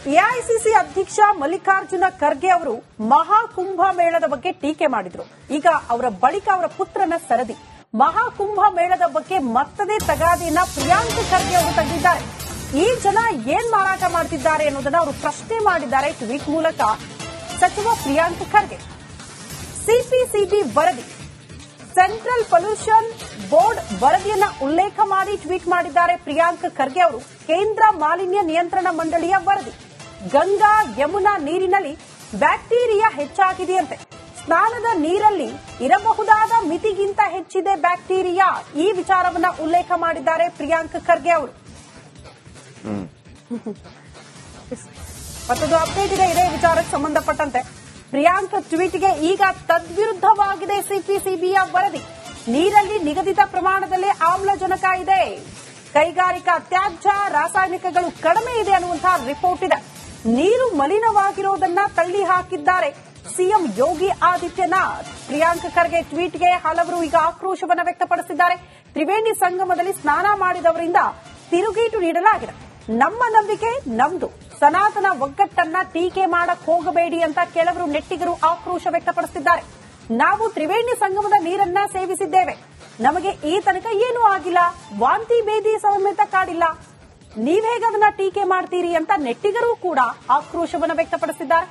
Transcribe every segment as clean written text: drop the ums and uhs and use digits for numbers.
AICC ಅಧ್ಯಕ್ಷ ಮಲ್ಲಿಕಾರ್ಜುನ ಖರ್ಗೆ ಅವರು ಮಹಾಕುಂಭ ಮೇಳದ ಬಗ್ಗೆ ಟೀಕೆ ಮಾಡಿದ್ರು. ಈಗ ಅವರ ಬಳಿಕ ಅವರ ಪುತ್ರನ ಸರದಿ ಮಹಾಕುಂಭ ಮೇಳದ ಬಗ್ಗೆ ಮತ್ತದೇ ತಗಾದಿಯನ್ನ ಪ್ರಿಯಾಂಕ್ ಖರ್ಗೆ ಅವರು ತೆಗೆದಿದ್ದಾರೆ. ಈ ಜನ ಏನ್ ಮಾರಾಟ ಮಾಡ್ತಿದ್ದಾರೆ ಅನ್ನೋದನ್ನ ಅವರು ಪ್ರಶ್ನೆ ಮಾಡಿದ್ದಾರೆ ಟ್ವೀಟ್ ಮೂಲಕ. ಸಚಿವ ಪ್ರಿಯಾಂಕ್ ಖರ್ಗೆ ಸಿಪಿಸಿಬಿ ವರದಿ, ಸೆಂಟ್ರಲ್ ಪೊಲ್ಯೂಷನ್ ಬೋರ್ಡ್ ವರದಿಯನ್ನ ಉಲ್ಲೇಖ ಮಾಡಿ ಟ್ವೀಟ್ ಮಾಡಿದ್ದಾರೆ ಪ್ರಿಯಾಂಕ್ ಖರ್ಗೆ ಅವರು. ಕೇಂದ್ರ ಮಾಲಿನ್ಯ ನಿಯಂತ್ರಣ ಮಂಡಳಿಯ ವರದಿ, ಗಂಗಾ ಯಮುನಾ ನೀರಿನಲ್ಲಿ ಬ್ಯಾಕ್ಟೀರಿಯಾ ಹೆಚ್ಚಾಗಿದೆಯಂತೆ. ಸ್ನಾನದ ನೀರಲ್ಲಿ ಇರಬಹುದಾದ ಮಿತಿಗಿಂತ ಹೆಚ್ಚಿದೆ ಬ್ಯಾಕ್ಟೀರಿಯಾ. ಈ ವಿಚಾರವನ್ನ ಉಲ್ಲೇಖ ಮಾಡಿದ್ದಾರೆ ಪ್ರಿಯಾಂಕ್ ಖರ್ಗೆ ಅವರು. ಮತ್ತೊಂದು ಅಪ್ಡೇಟ್ ಇದೆ ಇದೇ ವಿಚಾರಕ್ಕೆ ಸಂಬಂಧಪಟ್ಟಂತೆ. ಪ್ರಿಯಾಂಕ್ ಟ್ವೀಟ್ಗೆ ಈಗ ತದ್ವಿರುದ್ಧವಾಗಿದೆ ಸಿಪಿಸಿಬಿಯ ವರದಿ. ನೀರಲ್ಲಿ ನಿಗದಿತ ಪ್ರಮಾಣದಲ್ಲಿ ಆಮ್ಲಜನಕ ಇದೆ, ಕೈಗಾರಿಕಾ ತ್ಯಾಜ್ಯ ರಾಸಾಯನಿಕಗಳು ಕಡಿಮೆ ಇದೆ ಅನ್ನುವಂತಹ ರಿಪೋರ್ಟ್ ಇದೆ. ನೀರು ಮಲಿನವಾಗಿರೋದನ್ನ ತಳ್ಳಿ ಹಾಕಿದ್ದಾರೆ ಸಿಎಂ ಯೋಗಿ ಆದಿತ್ಯನಾಥ್. ಪ್ರಿಯಾಂಕ್ ಖರ್ಗೆ ಟ್ವೀಟ್ಗೆ ಹಲವರು ಈಗ ಆಕ್ರೋಶವನ್ನು ವ್ಯಕ್ತಪಡಿಸಿದ್ದಾರೆ. ತ್ರಿವೇಣಿ ಸಂಗಮದಲ್ಲಿ ಸ್ನಾನ ಮಾಡಿದವರಿಂದ ತಿರುಗೇಟು ನೀಡಲಾಗಿದೆ. ನಮ್ಮ ನಂಬಿಕೆ ನಮ್ದು, ಸನಾತನ ಒಗ್ಗಟ್ಟನ್ನ ಟೀಕೆ ಮಾಡಕ್ ಹೋಗಬೇಡಿ ಅಂತ ಕೆಲವರು ನೆಟ್ಟಿಗರು ಆಕ್ರೋಶ ವ್ಯಕ್ತಪಡಿಸಿದ್ದಾರೆ. ನಾವು ತ್ರಿವೇಣಿ ಸಂಗಮದ ನೀರನ್ನ ಸೇವಿಸಿದ್ದೇವೆ, ನಮಗೆ ಈ ತನಕ ಏನೂ ಆಗಿಲ್ಲ, ವಾಂತಿ ಭೇದಿ ಸಮೇತ ಕಾಡಿಲ್ಲ, ನೀವೇಗ ಅದನ್ನ ಟೀಕೆ ಮಾಡ್ತೀರಿ ಅಂತ ನೆಟ್ಟಿಗರು ಕೂಡ ಆಕ್ರೋಶವನ್ನು ವ್ಯಕ್ತಪಡಿಸಿದ್ದಾರೆ.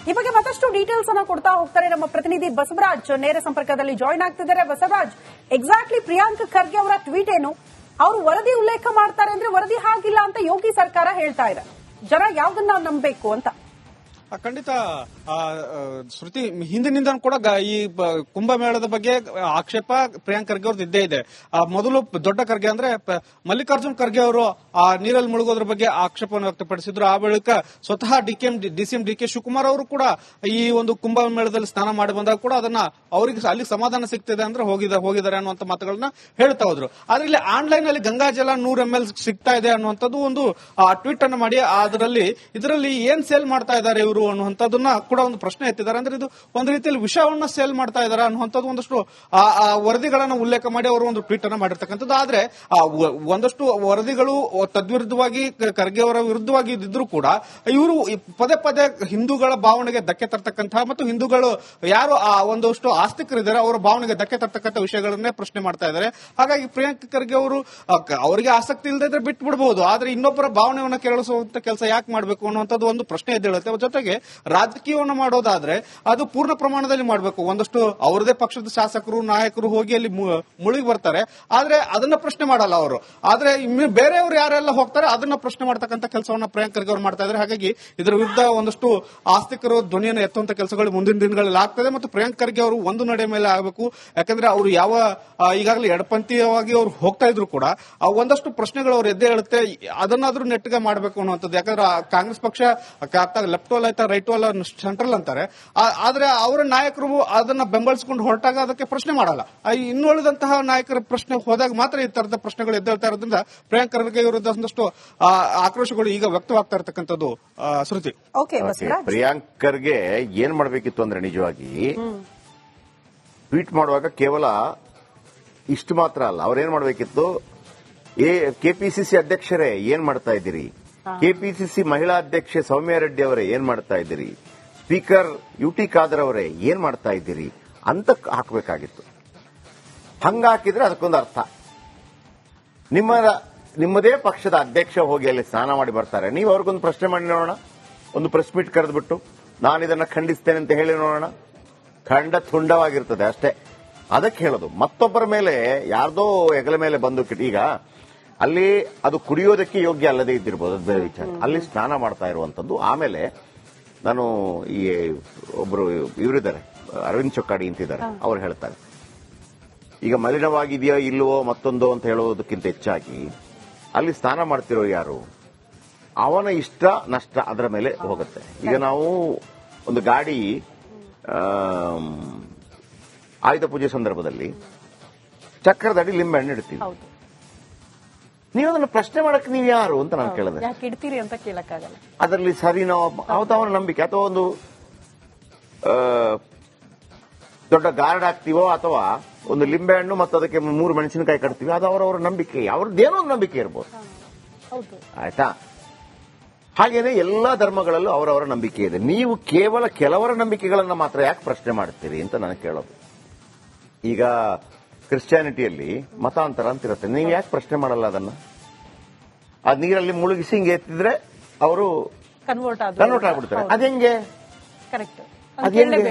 ಈ ಬಗ್ಗೆ ಮತ್ತಷ್ಟು ಡೀಟೇಲ್ಸ್ ಅನ್ನ ಕೊಡ್ತಾ ಹೋಗ್ತಾರೆ ನಮ್ಮ ಪ್ರತಿನಿಧಿ ಬಸವರಾಜ್, ನೇರ ಸಂಪರ್ಕದಲ್ಲಿ ಜಾಯಿನ್ ಆಗ್ತಿದ್ದಾರೆ. ಬಸವರಾಜ್, ಎಕ್ಸಾಕ್ಟ್ಲಿ ಪ್ರಿಯಾಂಕ್ ಖರ್ಗೆ ಅವರ ಟ್ವೀಟ್ ಏನು? ಅವರು ವರದಿ ಉಲ್ಲೇಖ ಮಾಡ್ತಾರೆ ಅಂದ್ರೆ ವರದಿ ಹಾಗಿಲ್ಲ ಅಂತ ಯೋಗಿ ಸರ್ಕಾರ ಹೇಳ್ತಾ ಇದೆ. ಜನ ಯಾವ್ದನ್ನ ನಂಬಬೇಕು ಅಂತ? ಖಂಡಿತ ಶ್ರುತಿ, ಹಿಂದಿನಿಂದ ಕೂಡ ಈ ಕುಂಭಮೇಳದ ಬಗ್ಗೆ ಆಕ್ಷೇಪ ಪ್ರಿಯಾಂಕ್ ಖರ್ಗೆ ಅವ್ರದ್ದು ಇದ್ದೇ ಇದೆ. ಮೊದಲು ದೊಡ್ಡ ಖರ್ಗೆ ಅಂದ್ರೆ ಮಲ್ಲಿಕಾರ್ಜುನ್ ಖರ್ಗೆ ಅವರು ಆ ನೀರಲ್ಲಿ ಮುಳುಗೋದ್ರ ಬಗ್ಗೆ ಆಕ್ಷೇಪವನ್ನು ವ್ಯಕ್ತಪಡಿಸಿದ್ರು. ಆ ಬಳಿಕ ಸ್ವತಃ ಡಿಸಿಎಂ ಡಿಕೆ ಶಿವಕುಮಾರ್ ಅವರು ಕೂಡ ಈ ಒಂದು ಕುಂಭಮೇಳದಲ್ಲಿ ಸ್ನಾನ ಮಾಡಿ ಬಂದಾಗ ಕೂಡ ಅದನ್ನ ಅವರಿಗೆ ಅಲ್ಲಿ ಸಮಾಧಾನ ಸಿಗ್ತಿದೆ ಅಂದ್ರೆ ಹೋಗಿದ್ದಾರೆ ಅನ್ನುವಂತ ಮಾತುಗಳನ್ನ ಹೇಳ್ತಾ ಹೋದ್ರು. ಆದ್ರೆ ಇಲ್ಲಿ ಆನ್ಲೈನ್ ಅಲ್ಲಿ ಗಂಗಾಜಲ 100 ml ಸಿಗ್ತಾ ಇದೆ ಅನ್ನುವಂಥದ್ದು ಒಂದು ಟ್ವೀಟ್ ಅನ್ನು ಮಾಡಿ ಇದರಲ್ಲಿ ಏನ್ ಸೇಲ್ ಮಾಡ್ತಾ ಇದ್ದಾರೆ ಇವರು ಅನ್ನುವಂಥದ್ದನ್ನ ಕೂಡ ಒಂದು ಪ್ರಶ್ನೆ ಎತ್ತಿದ್ದಾರೆ. ಅಂದ್ರೆ ಇದು ಒಂದು ರೀತಿಯಲ್ಲಿ ವಿಷವನ್ನ ಸೇಲ್ ಮಾಡ್ತಾ ಇದ್ದಾರೆ ಅನ್ನುವಂಥದ್ದು ಒಂದಷ್ಟು ವರದಿಗಳನ್ನ ಉಲ್ಲೇಖ ಮಾಡಿ ಅವರು ಒಂದು ಟ್ವೀಟ್ ಅನ್ನ ಮಾಡಿರ್ತಕ್ಕಂಥದ್ದು. ಆದ್ರೆ ಒಂದಷ್ಟು ವರದಿಗಳು ತದ್ವಿರುದ್ಧವಾಗಿ ಖರ್ಗೆ ಅವರ ವಿರುದ್ಧವಾಗಿ ಇದ್ರೂ ಕೂಡ ಇವರು ಪದೇ ಪದೇ ಹಿಂದೂಗಳ ಭಾವನೆಗೆ ಧಕ್ಕೆ ತರ್ತಕ್ಕಂತಹ ಮತ್ತು ಹಿಂದೂಗಳು ಯಾರು ಆ ಒಂದಷ್ಟು ಆಸ್ತಿಕರಿದ್ದಾರೆ ಅವರ ಭಾವನೆಗೆ ಧಕ್ಕೆ ತರ್ತಕ್ಕಂಥ ವಿಷಯಗಳನ್ನೇ ಪ್ರಶ್ನೆ ಮಾಡ್ತಾ ಇದ್ದಾರೆ. ಹಾಗಾಗಿ ಪ್ರಿಯಾಂಕ್ ಖರ್ಗೆ ಅವರು ಅವರಿಗೆ ಆಸಕ್ತಿ ಇಲ್ಲದೆ ಇದ್ರೆ ಬಿಟ್ಟು ಬಿಡಬಹುದು, ಆದ್ರೆ ಇನ್ನೊಬ್ಬರ ಭಾವನೆಯನ್ನ ಕೆರಳಿಸುವಂತ ಕೆಲಸ ಯಾಕೆ ಮಾಡಬೇಕು ಅನ್ನುವಂಥದ್ದು ಒಂದು ಪ್ರಶ್ನೆ ಎದ್ದೇಳುತ್ತೆ. ಜೊತೆಗೆ ರಾಜಕೀಯವನ್ನು ಮಾಡೋದಾದ್ರೆ ಅದು ಪೂರ್ಣ ಪ್ರಮಾಣದಲ್ಲಿ ಮಾಡಬೇಕು. ಒಂದಷ್ಟು ಅವರದೇ ಪಕ್ಷದ ಶಾಸಕರು ನಾಯಕರು ಹೋಗಿ ಅಲ್ಲಿ ಮುಳುಗಿ ಬರ್ತಾರೆ, ಆದ್ರೆ ಅದನ್ನ ಪ್ರಶ್ನೆ ಮಾಡಲ್ಲ ಅವರು. ಆದ್ರೆ ಬೇರೆಯವರು ಯಾರೆಲ್ಲ ಹೋಗ್ತಾರೆ ಅದನ್ನ ಪ್ರಶ್ನೆ ಮಾಡ್ತಕ್ಕಂಥ ಕೆಲಸವನ್ನ ಪ್ರಿಯಾಂಕ್ ಖರ್ಗೆ ಅವರು ಮಾಡ್ತಾ ಇದ್ದಾರೆ. ಹಾಗಾಗಿ ಇದರ ವಿರುದ್ಧ ಒಂದಷ್ಟು ಆಸ್ತಿಕರು ಧ್ವನಿಯನ್ನು ಎತ್ತುವಂತ ಕೆಲಸಗಳು ಮುಂದಿನ ದಿನಗಳಲ್ಲಿ ಆಗ್ತದೆ ಮತ್ತು ಪ್ರಿಯಾಂಕ್ ಖರ್ಗೆ ಅವರು ಒಂದು ನಡೆ ಮೇಲೆ ಆಗಬೇಕು. ಯಾಕಂದ್ರೆ ಅವರು ಈಗಾಗಲೇ ಎಡಪಂಥೀಯವಾಗಿ ಅವರು ಹೋಗ್ತಾ ಇದ್ರು ಕೂಡ ಒಂದಷ್ಟು ಪ್ರಶ್ನೆಗಳು ಅವ್ರು ಎದ್ದೇ ಹೇಳುತ್ತೆ, ಅದನ್ನಾದ್ರೂ ನೆಟ್ಟಿಗೆ ಮಾಡಬೇಕು ಅನ್ನುವಂಥದ್ದು. ಯಾಕಂದ್ರೆ ಕಾಂಗ್ರೆಸ್ ಪಕ್ಷ ಲೆಫ್ಟ್ ವಾಲ್ ಆಯ್ತಾ ರೈಟ್ ವಾಲ್ ಸೆಂಟ್ರಲ್ ಅಂತಾರೆ, ಆದ್ರೆ ಅವರ ನಾಯಕರು ಅದನ್ನ ಬೆಂಬಲಿಸಿಕೊಂಡು ಹೊರಟಾಗ ಅದಕ್ಕೆ ಪ್ರಶ್ನೆ ಮಾಡಲ್ಲ. ಇನ್ನುಳಿದಂತಹ ನಾಯಕರ ಪ್ರಶ್ನೆ ಹೋದಾಗ ಮಾತ್ರ ಈ ತರದ ಪ್ರಶ್ನೆಗಳು ಎದ್ದೇಳ್ತಾ ಇರೋದ್ರಿಂದ ಪ್ರಿಯಾಂಕ್ ಖರ್ಗೆ ವಿರುದ್ಧ ಒಂದಷ್ಟು ಆಕ್ರೋಶಗಳು ಈಗ ವ್ಯಕ್ತವಾಗ್ತಾ ಇರತಕ್ಕಂಥದ್ದು. ಶ್ರುತಿ, ಪ್ರಿಯಾಂಕ್ ಖರ್ಗೆ ಏನ್ ಮಾಡಬೇಕಿತ್ತು ಅಂದ್ರೆ ನಿಜವಾಗಿ ಟ್ವೀಟ್ ಮಾಡುವಾಗ ಕೇವಲ ಇಷ್ಟು ಮಾತ್ರ ಅಲ್ಲ, ಅವ್ರೇನ್ ಮಾಡಬೇಕಿತ್ತು, ಕೆಪಿಸಿಸಿ ಅಧ್ಯಕ್ಷರೇ ಏನ್ ಮಾಡ್ತಾ ಇದ್ದೀರಿ, ಕೆಪಿಸಿಸಿ ಮಹಿಳಾ ಅಧ್ಯಕ್ಷೆ ಸೌಮ್ಯ ರೆಡ್ಡಿ ಅವರೇ ಏನ್ ಮಾಡ್ತಾ ಇದ್ದೀರಿ, ಸ್ಪೀಕರ್ ಯುಟಿ ಖಾದರ್ ಅವರೇ ಏನ್ ಮಾಡ್ತಾ ಇದ್ದೀರಿ ಅಂತ ಹಾಕಬೇಕಾಗಿತ್ತು. ಹಂಗಾಕಿದ್ರೆ ಅದಕ್ಕೊಂದು ಅರ್ಥ. ನಿಮ್ಮದೇ ಪಕ್ಷದ ಅಧ್ಯಕ್ಷ ಹೋಗಿ ಅಲ್ಲಿ ಸ್ನಾನ ಮಾಡಿ ಬರ್ತಾರೆ, ನೀವು ಅವ್ರಿಗೊಂದು ಪ್ರಶ್ನೆ ಮಾಡಿ ನೋಡೋಣ, ಒಂದು ಪ್ರೆಸ್ ಮೀಟ್ ಕರೆದ್ಬಿಟ್ಟು ನಾನು ಇದನ್ನ ಖಂಡಿಸ್ತೇನೆ ಅಂತ ಹೇಳಿ ನೋಡೋಣ. ಖಂಡ ತುಂಡವಾಗಿರ್ತದೆ ಅಷ್ಟೇ. ಅದಕ್ಕೆ ಹೇಳೋದು, ಮತ್ತೊಬ್ಬರ ಮೇಲೆ ಯಾರ್ದೋ ಹೆಗಲ ಮೇಲೆ ಬಂದು ಈಗ ಅಲ್ಲಿ ಅದು ಕುಡಿಯೋದಕ್ಕೆ ಯೋಗ್ಯ ಅಲ್ಲದೆ ಇದ್ದಿರಬಹುದು, ಅದು ಬೇರೆ ವಿಚಾರ. ಅಲ್ಲಿ ಸ್ನಾನ ಮಾಡ್ತಾ ಇರುವಂತದ್ದು. ಆಮೇಲೆ ನಾನು ಈ ಒಬ್ರು ಇವರಿದ್ದಾರೆ, ಅರವಿಂದ್ ಚೊಕ್ಕಾಡಿ ಅಂತಿದ್ದಾರೆ, ಅವ್ರು ಹೇಳ್ತಾರೆ ಈಗ ಮಲಿನವಾಗಿದೆಯೋ ಇಲ್ಲವೋ ಮತ್ತೊಂದು ಅಂತ ಹೇಳೋದಕ್ಕಿಂತ ಹೆಚ್ಚಾಗಿ ಅಲ್ಲಿ ಸ್ನಾನ ಮಾಡ್ತಿರೋ ಯಾರು, ಅವನ ಇಷ್ಟ ನಷ್ಟ ಅದರ ಮೇಲೆ ಹೋಗುತ್ತೆ. ಈಗ ನಾವು ಒಂದು ಗಾಡಿ ಆಯುಧ ಪೂಜೆ ಸಂದರ್ಭದಲ್ಲಿ ಚಕ್ರದಡಿ ಲಿಂಬೆ ಹಣ್ಣು ಇಡ್ತೀವಿ, ನೀವು ಅದನ್ನು ಪ್ರಶ್ನೆ ಮಾಡಕ್ಕೆ ನೀವು ಯಾರು ಅಂತ ನಾನು ಕೇಳಿದೆ. ಇಡ್ತೀರಿ ಅಂತ ಕೇಳಕ್ಕಾಗಲ್ಲ. ಅದರಲ್ಲಿ ಸರಿನೋ ಅವನ ನಂಬಿಕೆ, ಅಥವಾ ಒಂದು ದೊಡ್ಡ ಗಾರ್ಡ್ ಹಾಕ್ತೀವೋ ಅಥವಾ ಒಂದು ಲಿಂಬೆ ಹಣ್ಣು ಮತ್ತು ಅದಕ್ಕೆ 3 ಮೆಣಸಿನಕಾಯಿ ಕಟ್ತೀವಿ, ಅದು ಅವರವರ ನಂಬಿಕೆ, ಅವ್ರದ್ದೇನೋ ಒಂದು ನಂಬಿಕೆ ಇರ್ಬೋದು. ಆಯ್ತಾ? ಹಾಗೇನೆ ಎಲ್ಲಾ ಧರ್ಮಗಳಲ್ಲೂ ಅವರವರ ನಂಬಿಕೆ ಇದೆ. ನೀವು ಕೇವಲ ಕೆಲವರ ನಂಬಿಕೆಗಳನ್ನ ಮಾತ್ರ ಯಾಕೆ ಪ್ರಶ್ನೆ ಮಾಡ್ತೀರಿ ಅಂತ ನನಗೆ ಕೇಳೋದು. ಈಗ ಕ್ರಿಶ್ಚಿಯಾನಿಟಿಯಲ್ಲಿ ಮತಾಂತರ ಅಂತ ಇರುತ್ತೆ, ನೀವು ಯಾಕೆ ಪ್ರಶ್ನೆ ಮಾಡಲ್ಲ ಅದನ್ನ? ಆ ನೀರಲ್ಲಿ ಮುಳುಗಿಸಿ ಹಿಂಗೆ ಎತ್ತಿದ್ರೆ ಅವರು ಕನ್ವರ್ಟ್ ಆಗ್ಬಿಡ್ತಾರೆ. ಅದೆಂಗೆ?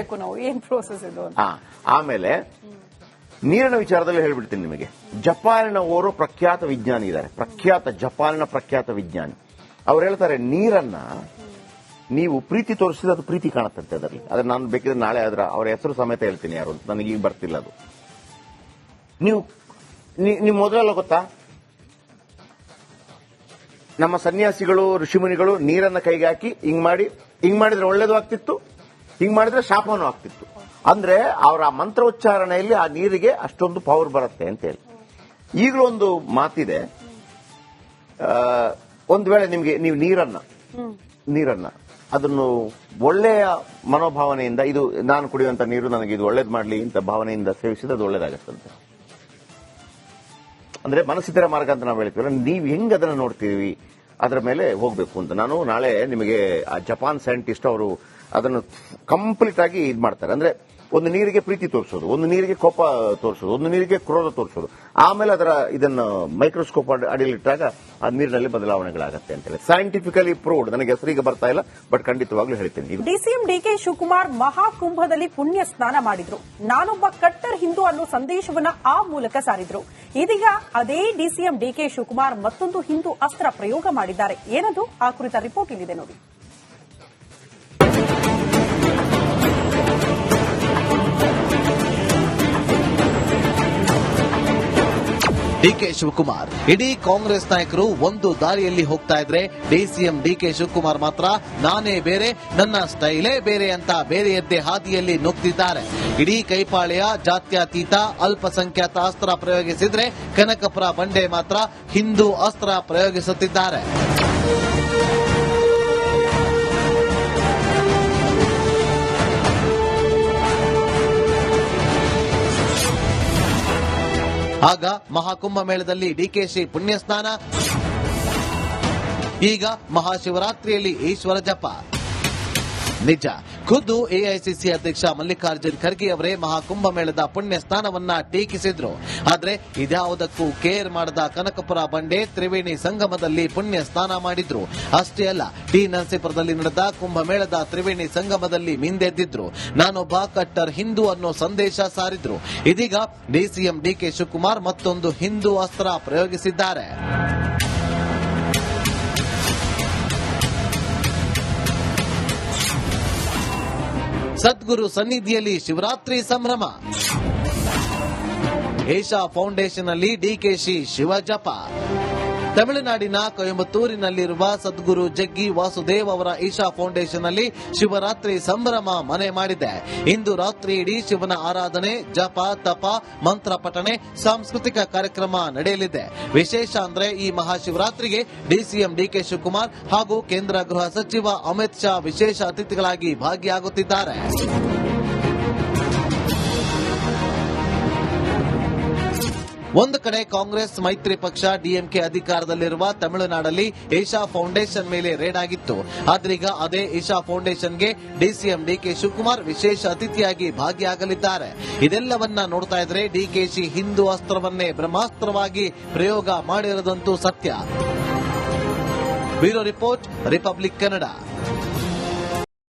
ಆಮೇಲೆ ನೀರಿನ ವಿಚಾರದಲ್ಲಿ ಹೇಳ್ಬಿಡ್ತೀನಿ ನಿಮಗೆ. ಜಪಾನಿನ ಓರ್ವ ಪ್ರಖ್ಯಾತ ವಿಜ್ಞಾನಿ ಇದ್ದಾರೆ, ಜಪಾನಿನ ಪ್ರಖ್ಯಾತ ವಿಜ್ಞಾನಿ. ಅವ್ರು ಹೇಳ್ತಾರೆ, ನೀರನ್ನ ನೀವು ಪ್ರೀತಿ ತೋರಿಸಿದ್ರೆ ಅದು ಪ್ರೀತಿ ಕಾಣುತ್ತಂತೆ ಅದರಲ್ಲಿ. ಅದನ್ನ ನಾನು ಬೇಕಿದ್ರೆ ನಾಳೆ ಅವರ ಹೆಸರು ಸಮೇತ ಹೇಳ್ತೀನಿ, ಯಾರು ಅಂತ ನನಗೆ ಈಗ ಬರ್ತಿಲ್ಲ ಅದು. ನೀವು ಮೊದಲೆಲ್ಲ ಗೊತ್ತಾ, ನಮ್ಮ ಸನ್ಯಾಸಿಗಳು ಋಷಿಮುನಿಗಳು ನೀರನ್ನ ಕೈಗೆ ಹಾಕಿ ಹಿಂಗ್ ಮಾಡಿದ್ರೆ ಒಳ್ಳೇದು ಆಗ್ತಿತ್ತು, ಹಿಂಗ್ ಮಾಡಿದ್ರೆ ಶಾಪನೂ ಆಗ್ತಿತ್ತು. ಅಂದ್ರೆ ಅವರ ಮಂತ್ರೋಚ್ಚಾರಣೆಯಲ್ಲಿ ಆ ನೀರಿಗೆ ಅಷ್ಟೊಂದು ಪವರ್ ಬರುತ್ತೆ ಅಂತ ಹೇಳಿ. ಈಗಲೂ ಒಂದು ಮಾತಿದೆ, ಒಂದು ವೇಳೆ ನೀವು ನೀರನ್ನ ಅದನ್ನು ಒಳ್ಳೆಯ ಮನೋಭಾವನೆಯಿಂದ, ಇದು ನಾನು ಕುಡಿಯುವಂತ ನೀರು ನನಗೆ ಇದು ಒಳ್ಳೇದು ಮಾಡಲಿ ಅಂತ ಭಾವನೆಯಿಂದ ಸೇವಿಸಿದ್ರೆ ಅದು ಒಳ್ಳೇದಾಗತ್ತಂತೆ. ಅಂದ್ರೆ ಮನಸ್ಸಿತರ ಮಾರ್ಗ ಅಂತ ನಾವು ಹೇಳ್ತೀವಲ್ಲ, ನೀವು ಹೆಂಗ್ ಅದನ್ನ ನೋಡ್ತೀವಿ ಅದರ ಮೇಲೆ ಹೋಗ್ಬೇಕು ಅಂತ. ನಾನು ನಾಳೆ ನಿಮಗೆ ಆ ಜಪಾನ್ ಸೈಂಟಿಸ್ಟ್ ಅವರು ಅದನ್ನು ಕಂಪ್ಲೀಟ್ ಆಗಿ ಇದು ಮಾಡ್ತಾರೆ. ಅಂದ್ರೆ ಒಂದು ನೀರಿಗೆ ಪ್ರೀತಿ ತೋರಿಸೋದು, ಒಂದು ನೀರಿಗೆ ಕೋಪ ತೋರಿಸೋದು, ಒಂದು ನೀರಿಗೆ ಕ್ರೋಧ ತೋರಿಸೋದು, ಆಮೇಲೆ ಇದನ್ನ ಮೈಕ್ರೋಸ್ಕೋಪ್ ಅಡಿಯಲ್ಲಿಟ್ಟಾಗ ಆ ನೀರಿನಲ್ಲಿ ಬದಲಾವಣೆಗಳಾಗತ್ತೆ ಅಂತ ಹೇಳಿ ಸೈಂಟಿಫಿಕಲಿ ಪ್ರೂವ್ಡ್. ನನಗೆ ಹೆಸರಿಗೆ ಬರ್ತಾ ಇಲ್ಲ, ಬಟ್ ಖಂಡಿತವಾಗ್ಲೂ ಹೇಳ್ತೀನಿ. ಡಿಸಿಎಂ ಡಿಕೆ ಶಿವಕುಮಾರ್ ಮಹಾಕುಂಭದಲ್ಲಿ ಪುಣ್ಯ ಸ್ನಾನ ಮಾಡಿದ್ರು, ನಾನೊಬ್ಬ ಕಟ್ಟರ್ ಹಿಂದೂ ಅನ್ನೋ ಸಂದೇಶವನ್ನ ಆ ಮೂಲಕ ಸಾರಿದ್ರು. ಇದೀಗ ಅದೇ ಡಿಸಿಎಂ ಡಿಕೆ ಶಿವಕುಮಾರ್ ಮತ್ತೊಂದು ಹಿಂದೂ ಅಸ್ತ್ರ ಪ್ರಯೋಗ ಮಾಡಿದ್ದಾರೆ. ಏನದು? ಆ ಕುರಿತ ರಿಪೋರ್ಟ್ ಇಲ್ಲಿದೆ ನೋಡಿ. ಡಿಕೆ ಶಿವಕುಮಾರ್, ಇಡೀ ಕಾಂಗ್ರೆಸ್ ನಾಯಕರು ಒಂದು ದಾರಿಯಲ್ಲಿ ಹೋಗ್ತಾ ಇದ್ರೆ ಡಿಸಿಎಂ ಡಿಕೆ ಶಿವಕುಮಾರ್ ಮಾತ್ರ ನಾನೇ ಬೇರೆ, ನನ್ನ ಸ್ಟೈಲೇ ಬೇರೆ ಅಂತ ಬೇರೆಯದ್ದೇ ಹಾದಿಯಲ್ಲಿ ನುಗ್ತಿದ್ದಾರೆ. ಇಡೀ ಕೈಪಾಳ್ಯ ಜಾತ್ಯತೀತ ಅಲ್ಪಸಂಖ್ಯಾತ ಅಸ್ತ್ರ ಪ್ರಯೋಗಿಸಿದ್ರೆ ಕನಕಪುರ ಬಂಡೆ ಮಾತ್ರ ಹಿಂದೂ ಅಸ್ತ್ರ ಪ್ರಯೋಗಿಸುತ್ತಿದ್ದಾರೆ. ಆಗ ಮಹಾಕುಂಭ ಮೇಳದಲ್ಲಿ ಡಿಕೆಶಿ ಪುಣ್ಯಸ್ನಾನ, ಈಗ ಮಹಾಶಿವರಾತ್ರಿಯಲ್ಲಿ ಈಶ್ವರ ಜಪ. ನಿಜ, ಖುದ್ದು ಎಐಸಿಸಿ ಅಧ್ಯಕ್ಷ ಮಲ್ಲಿಕಾರ್ಜುನ್ ಖರ್ಗೆ ಅವರೇ ಮಹಾಕುಂಭ ಮೇಳದ ಪುಣ್ಯ ಸ್ನಾನವನ್ನ ಟೀಕಿಸಿದ್ರು. ಆದ್ರೆ ಇದ್ಯಾವುದಕ್ಕೂ ಕೇರ್ ಮಾಡದ ಕನಕಪುರ ಬಂಡೆ ತ್ರಿವೇಣಿ ಸಂಗಮದಲ್ಲಿ ಪುಣ್ಯ ಸ್ನಾನ ಮಾಡಿದ್ರು. ಅಷ್ಟೇ ಅಲ್ಲ, ಟಿ ನರಸೀಪುರದಲ್ಲಿ ನಡೆದ ಕುಂಭಮೇಳದ ತ್ರಿವೇಣಿ ಸಂಗಮದಲ್ಲಿ ಮಿಂದೆದ್ದಿದ್ರು. ನಾನೊಬ್ಬ ಕಟ್ಟರ್ ಹಿಂದೂ ಅನ್ನೋ ಸಂದೇಶ ಸಾರಿದ್ರು. ಇದೀಗ ಡಿಸಿಎಂ ಡಿಕೆ ಶಿವಕುಮಾರ್ ಮತ್ತೊಂದು ಹಿಂದೂ ಅಸ್ತ್ರ ಪ್ರಯೋಗಿಸಿದ್ದಾರೆ. ಸದ್ಗುರು ಸನ್ನಿಧಿಯಲ್ಲಿ ಶಿವರಾತ್ರಿ ಸಂಭ್ರಮ. ಏಷಾ ಫೌಂಡೇಶನ್ ಅಲ್ಲಿ ಡಿಕೆಶಿ ಶಿವಜಪ. ತಮಿಳುನಾಡಿನ ಕೊಯಂಬತ್ತೂರಿನಲ್ಲಿರುವ ಸದ್ಗುರು ಜಗ್ಗಿ ವಾಸುದೇವ್ ಅವರ ಈಶಾ ಫೌಂಡೇಶನ್ ಅಲ್ಲಿ ಶಿವರಾತ್ರಿ ಸಂಭ್ರಮ ಮನೆ ಮಾಡಿದೆ. ಇಂದು ರಾತ್ರಿ ಇಡೀ ಶಿವನ ಆರಾಧನೆ, ಜಪ, ತಪ, ಮಂತ್ರ ಪಠಣೆ, ಸಾಂಸ್ಕೃತಿಕ ಕಾರ್ಯಕ್ರಮ ನಡೆಯಲಿದೆ. ವಿಶೇಷ ಅಂದ್ರೆ ಈ ಮಹಾಶಿವರಾತ್ರಿಗೆ ಡಿಸಿಎಂ ಡಿಕೆ ಶಿವಕುಮಾರ್ ಹಾಗೂ ಕೇಂದ್ರ ಗೃಹ ಸಚಿವ ಅಮಿತ್ ಶಾ ವಿಶೇಷ ಅತಿಥಿಗಳಾಗಿ ಭಾಗಿಯಾಗುತ್ತಿದ್ದಾರೆ. ಒಂದು ಕಡೆ ಕಾಂಗ್ರೆಸ್ ಮೈತ್ರಿ ಪಕ್ಷ ಡಿಎಂಕೆ ಅಧಿಕಾರದಲ್ಲಿರುವ ತಮಿಳುನಾಡಲ್ಲಿ ಈಶಾ ಫೌಂಡೇಶನ್ ಮೇಲೆ ರೇಡ್ ಆಗಿತ್ತು. ಆದ್ರೀಗ ಅದೇ ಈಶಾ ಫೌಂಡೇಶನ್ಗೆ ಡಿಸಿಎಂ ಡಿಕೆ ಶಿವಕುಮಾರ್ ವಿಶೇಷ ಅತಿಥಿಯಾಗಿ ಭಾಗಿಯಾಗಲಿದ್ದಾರೆ. ಇದೆಲ್ಲವನ್ನ ನೋಡ್ತಾ ಇದ್ರೆ ಡಿಕೆಶಿ ಹಿಂದೂ ಅಸ್ತ್ರವನ್ನೇ ಬ್ರಹ್ಮಾಸ್ತ್ರವಾಗಿ ಪ್ರಯೋಗ ಮಾಡಿರೋದಂತೂ ಸತ್ಯ. Bureau report, republic Kannada.